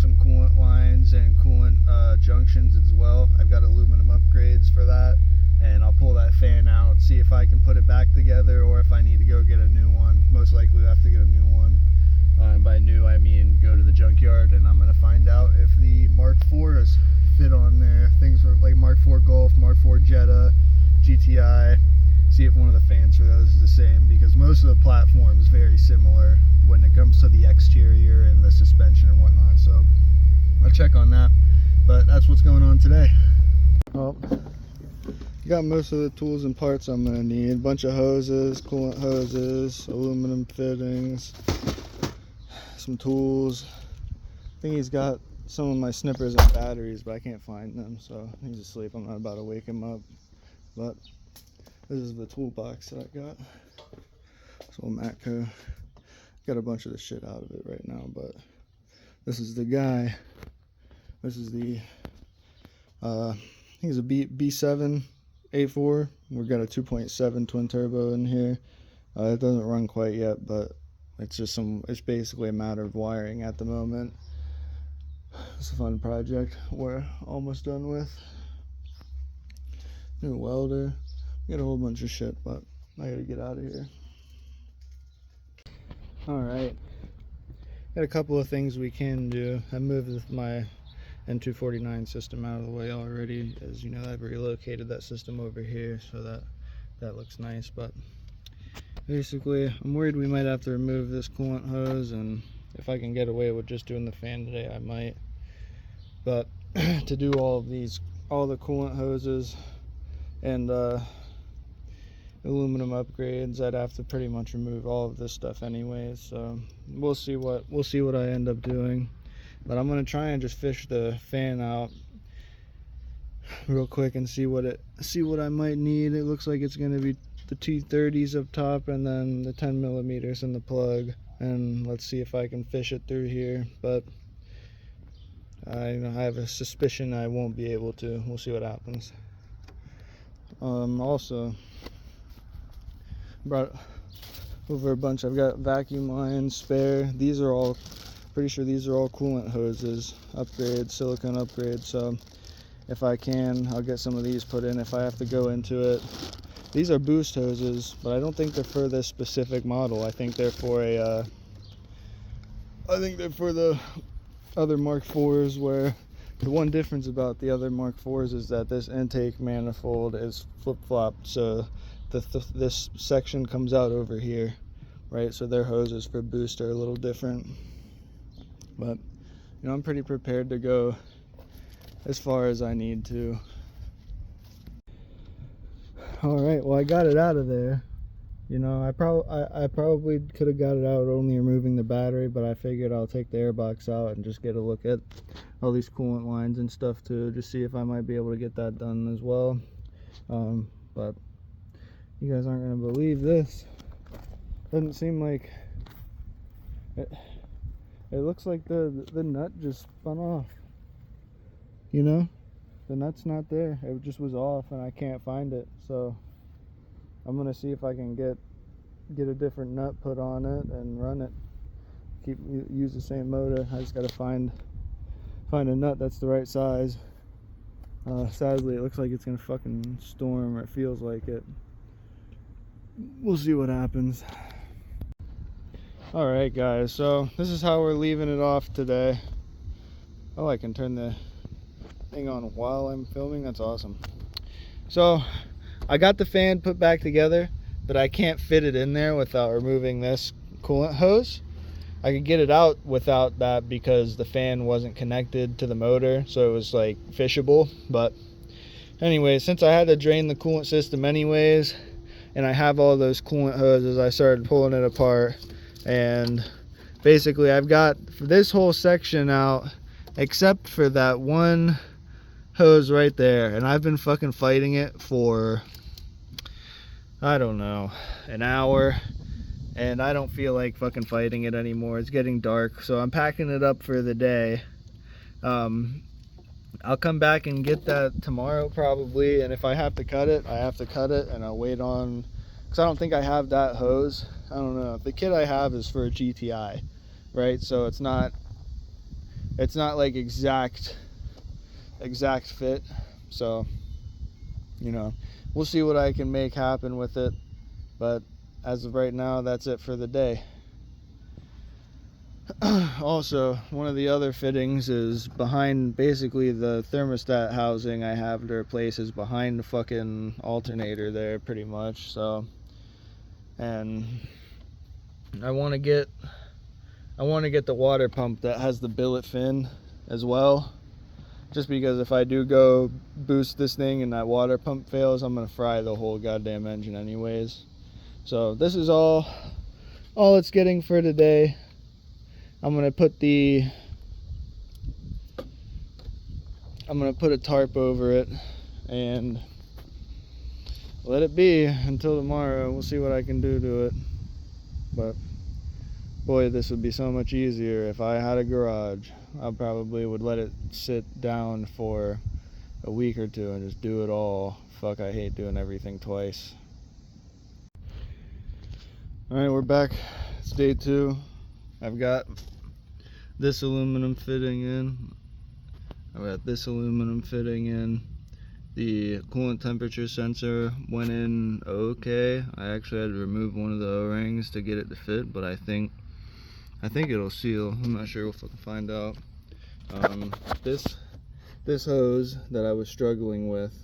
some coolant lines and coolant junctions as well. I've got aluminum upgrades for that, and I'll pull that fan out, see if I can put it back together, or if I need to go get a new one. Most likely we'll have to get a new one. By new, I mean go to the junkyard, and I'm going to find out if the Mark IVs fit on there. Things like Mark IV Golf, Mark IV Jetta, GTI. See if one of the fans for those is the same, because most of the platform is very similar when it comes to the exterior and the suspension and whatnot. So I'll check on that. But that's what's going on today. Well, got most of the tools and parts I'm going to need. A bunch of hoses, coolant hoses, aluminum fittings, some tools. I think he's got some of my snippers and batteries, but I can't find them, so he's asleep. I'm not about to wake him up. But this is the toolbox that I got. So Matco. Got a bunch of the shit out of it right now, but this is the guy. This is the I think it's a B7 A4. We've got a 2.7 twin turbo in here. It doesn't run quite yet, but it's basically a matter of wiring at the moment. It's a fun project we're almost done with. New welder. Got a whole bunch of shit, but I gotta get out of here. Alright. Got a couple of things we can do. I moved my N249 system out of the way already. As you know, I've relocated that system over here, so that looks nice. But basically, I'm worried we might have to remove this coolant hose, and if I can get away with just doing the fan today, I might. But to do all the coolant hoses and aluminum upgrades, I'd have to pretty much remove all of this stuff anyways. So we'll see what I end up doing. But I'm gonna try and just fish the fan out real quick and see what I might need. It looks like it's gonna be the T30s up top, and then the 10 millimeters in the plug. And let's see if I can fish it through here. But I have a suspicion I won't be able to. We'll see what happens. Also brought over a bunch. I've got vacuum lines spare. These are all, pretty sure these are all coolant hoses upgrades, silicone upgrades. So if I can, I'll get some of these put in if I have to go into it. These are boost hoses, but I don't think they're for this specific model. I think they're for the other Mark IVs, where the one difference about the other Mark IVs is that this intake manifold is flip-flopped, so this section comes out over here, right? So their hoses for boost are a little different. But I'm pretty prepared to go as far as I need to. All right, well, I got it out of there. I probably could have got it out only removing the battery, but I figured I'll take the airbox out and just get a look at all these coolant lines and stuff too, just see if I might be able to get that done as well. But you guys aren't gonna believe this. Doesn't seem like it. It looks like the nut just spun off. The nut's not there. It just was off, and I can't find it. So I'm gonna see if I can get a different nut put on it and run it. Use the same motor. I just gotta find a nut that's the right size. Sadly, it looks like it's gonna fucking storm, or it feels like it. We'll see what happens. Alright guys, so this is how we're leaving it off today. Oh, I can turn the thing on while I'm filming. That's awesome. So I got the fan put back together, but I can't fit it in there without removing this coolant hose. I could get it out without that because the fan wasn't connected to the motor, so it was like fishable. But anyway, since I had to drain the coolant system anyways, and I have all those coolant hoses, I started pulling it apart, and basically I've got this whole section out except for that one hose right there, and I've been fucking fighting it for, I don't know, an hour, and I don't feel like fucking fighting it anymore. It's getting dark, so I'm packing it up for the day. I'll come back and get that tomorrow probably, and if I have to cut it, I have to cut it, and I'll wait on, because I don't think I have that hose. I don't know. The kit I have is for a GTI, right? So it's not it's not like exact fit. So, you know, we'll see what I can make happen with it. But as of right now, that's it for the day. Also, one of the other fittings is behind, basically the thermostat housing I have to replace is behind the fucking alternator there, pretty much. So, and I want to get the water pump that has the billet fin as well, just because if I do go boost this thing and that water pump fails, I'm gonna fry the whole goddamn engine anyways. So this is all it's getting for today. I'm gonna put a tarp over it and let it be until tomorrow. We'll see what I can do to it. But boy, this would be so much easier if I had a garage. I probably would let it sit down for a week or two and just do it all. Fuck, I hate doing everything twice. Alright, we're back. It's day 2. I've got this aluminum fitting in. The coolant temperature sensor went in okay. I actually had to remove one of the O-rings to get it to fit, but I think it'll seal. I'm not sure if I can find out. This hose that I was struggling with,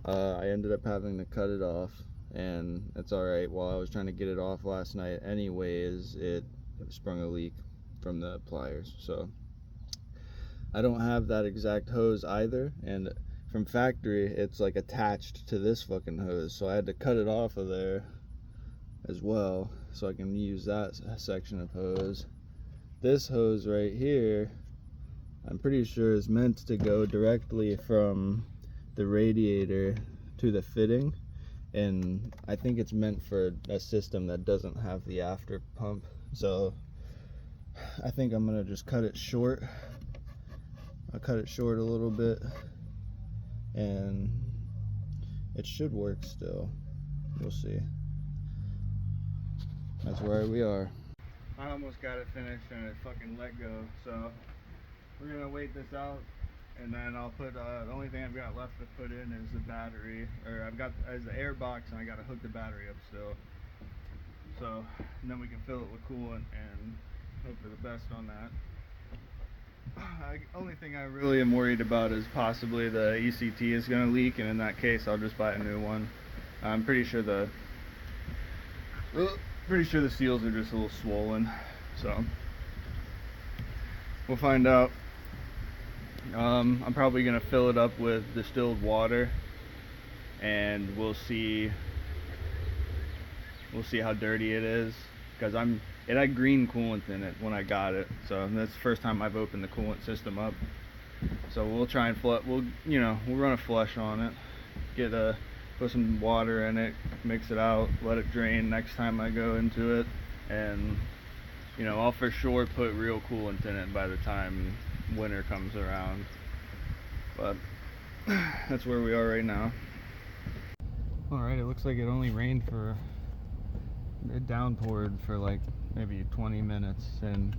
I ended up having to cut it off, and it's alright. While I was trying to get it off last night anyways, it sprung a leak from the pliers. So I don't have that exact hose either, and from factory it's like attached to this fucking hose, so I had to cut it off of there as well so I can use that section of hose. This hose right here, I'm pretty sure is meant to go directly from the radiator to the fitting, and I think it's meant for a system that doesn't have the after pump. So I think I'm gonna just cut it short. I'll cut it short a little bit and it should work still. We'll see. That's where we are. I almost got it finished and it fucking let go, so we're gonna wait this out, and then I'll put the only thing I've got left to put in is the battery, or I've got as the air box, and I gotta hook the battery up still. So and then we can fill it with coolant and hope for the best on that. Only thing I really am worried about is possibly the ECT is gonna leak, and in that case I'll just buy a new one. I'm pretty sure the seals are just a little swollen, so we'll find out. I'm probably gonna fill it up with distilled water, and we'll see how dirty it is, because it had green coolant in it when I got it, so that's the first time I've opened the coolant system up. So we'll try and we'll run a flush on it, put some water in it, mix it out, let it drain next time I go into it, and I'll for sure put real coolant in it by the time winter comes around. But that's where we are right now. Alright, it looks like it only rained it downpoured for like maybe 20 minutes, and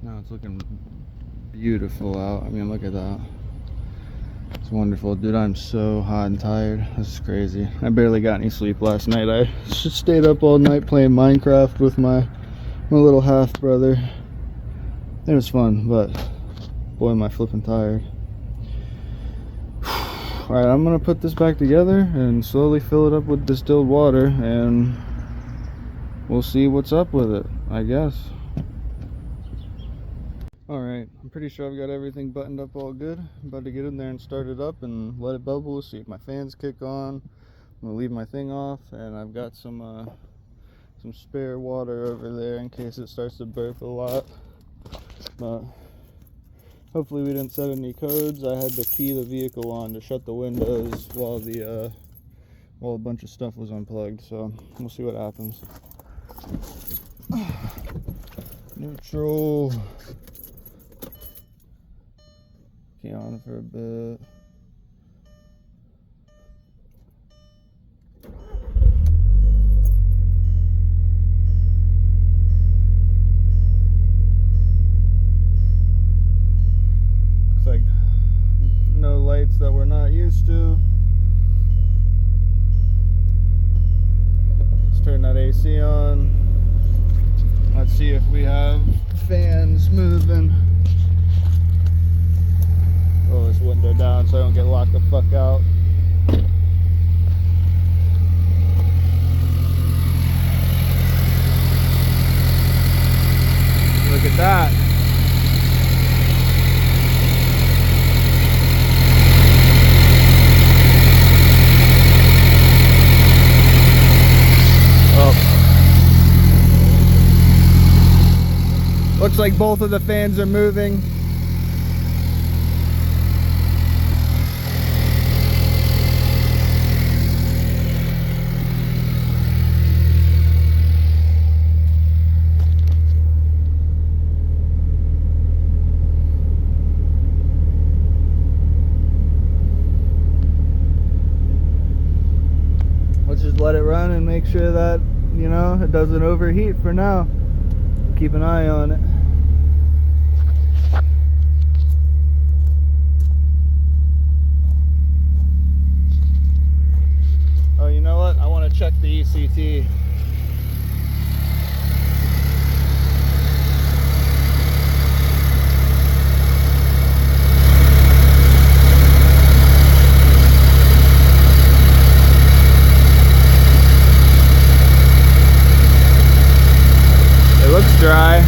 now it's looking beautiful out. I mean, look at that. It's wonderful. Dude, I'm so hot and tired. This is crazy. I barely got any sleep last night. I just stayed up all night playing Minecraft with my little half brother. It was fun, but boy, am I flipping tired. Alright, I'm gonna put this back together and slowly fill it up with distilled water, and we'll see what's up with it, I guess. Alright, I'm pretty sure I've got everything buttoned up all good. I'm about to get in there and start it up and let it bubble, see if my fans kick on. I'm gonna leave my thing off, and I've got some spare water over there in case it starts to burp a lot. But hopefully we didn't set any codes. I had to key the vehicle on to shut the windows while a bunch of stuff was unplugged, so we'll see what happens. Neutral. Key on for a bit. AC on. Let's see if we have fans moving. Roll this window down so I don't get locked the fuck out. Look at that. Looks like both of the fans are moving. Let's just let it run and make sure that, you know, it doesn't overheat for now. Keep an eye on it. Oh, you know what? I want to check the ECT. It looks dry.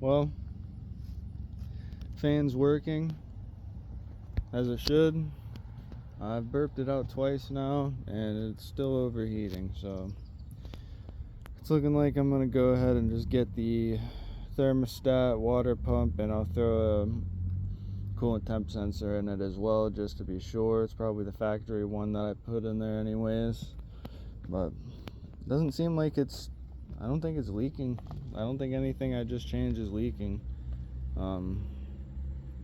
Well, fan's working as it should. I've burped it out twice now and it's still overheating, so it's looking like I'm gonna go ahead and just get the thermostat water pump, and I'll throw a coolant temp sensor in it as well, just to be sure. It's probably the factory one that I put in there anyways, but it doesn't seem like it's, I don't think it's leaking. I don't think anything I just changed is leaking.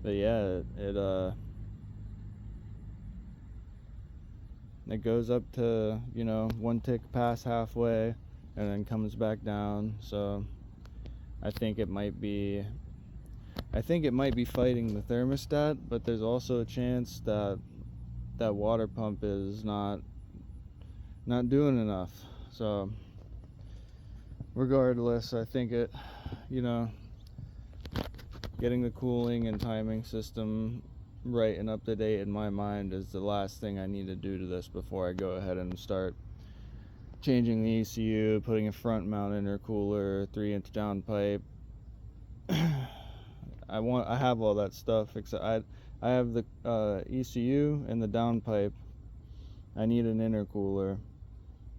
But yeah, it goes up to, you know, one tick past halfway and then comes back down. So I think it might be fighting the thermostat, but there's also a chance that that water pump is not doing enough. So regardless, I think it, you know, getting the cooling and timing system right and up to date in my mind is the last thing I need to do to this before I go ahead and start changing the ECU, putting a front mount intercooler, 3-inch downpipe. I have all that stuff, except I have the ECU and the downpipe. I need an intercooler,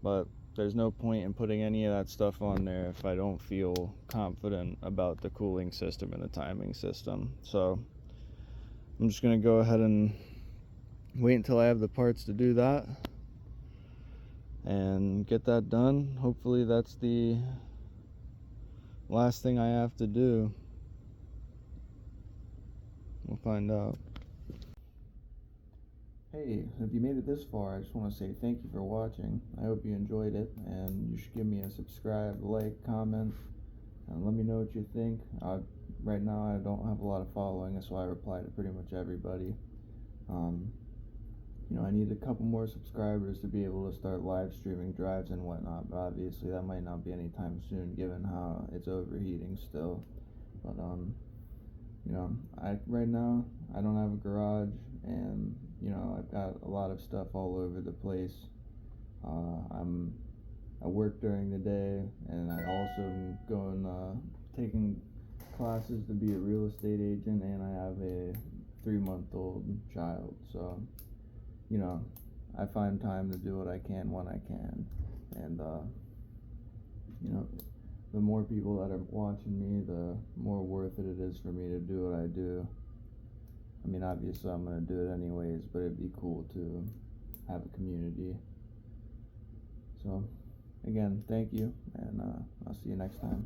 but there's no point in putting any of that stuff on there if I don't feel confident about the cooling system and the timing system. So I'm just gonna go ahead and wait until I have the parts to do that and get that done. Hopefully that's the last thing I have to do. We'll find out. Hey, if you made it this far, I just want to say thank you for watching. I hope you enjoyed it, and you should give me a subscribe, like, comment, and let me know what you think. Right now I don't have a lot of following, so I reply to pretty much everybody. You know, I need a couple more subscribers to be able to start live streaming drives and whatnot, but obviously that might not be anytime soon given how it's overheating still. But you know, right now I don't have a garage, and you know, I've got a lot of stuff all over the place. I work during the day, and I also am going taking classes to be a real estate agent, and I have a 3-month-old child. So, you know, I find time to do what I can when I can, and you know, the more people that are watching me, the more worth it is for me to do what I do. I mean, obviously I'm gonna do it anyways, but it'd be cool to have a community. So, again, thank you, and I'll see you next time.